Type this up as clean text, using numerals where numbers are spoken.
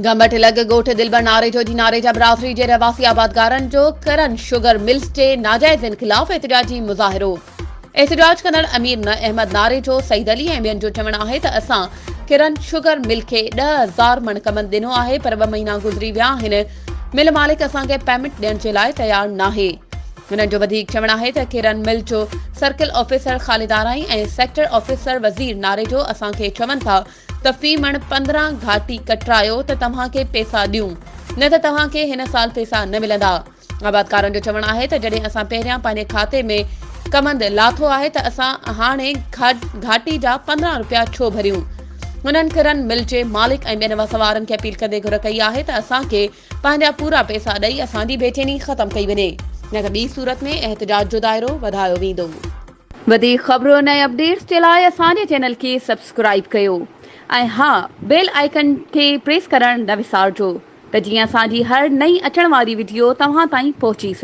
गंबट लॻ ॻोठ दिलबर नारेजो जी नारेजा बिरादरी जे रवासी आबादगारनि जो करन शुगर मिल्स जे नाजाइज़नि ख़िलाफ़ एतिजाजी मुज़ाहिरो। एतिजाज कंदड़ अमीर अहमद नारेजो सईद अली ऐं ॿियनि जो चवणु आहे त असां किरन शुगर मिल खे 10,000 मण कमंद ॾिनो आहे, पर 2 महीना गुज़री विया आहिनि। मिल मालिक असांखे पेमेंट ॾियण जे लाइ तयारु नाहे। हुननि जो वधीक चवणु आहे त किरन मिल जो सर्किल ऑफिसर ख़ालिद आराई ऐं सेक्टर ऑफिसर वज़ीर नारेजो असांखे चवनि था त फी मण 15 घाटी कटरायो त तव्हांखे पैसा ॾियूं, न त तव्हांखे हिन साल पैसा न मिलंदा। आबादकारनि जो चवणु आहे त जॾहिं असां पहिरियां पंहिंजे खाते में कमंद लाथो आहे त असां हाणे घाटी जा 15 रुपया छो भरियूं। हुननि किरन मिल जे मालिक ऐं ॿियनि वसवारनि खे अपील कंदे घुर कई आहे त असांखे पंहिंजा पूरा पैसा ॾेई असांजी बेचैनी ख़तमु कई वञे, न त ॿी सूरत में एहतिजाज जो दाइरो वधायो वेंदो। वधीक ख़बरूं ऐं अपडेट्स जे लाइ असांजे चैनल खे सब्सक्राइब कयो ऐं हा, बेल आइकन खे प्रेस करणु न विसारिजो त जीअं असांजी हर नई अचण वारी वीडियो तव्हां ताईं पहुची सघे।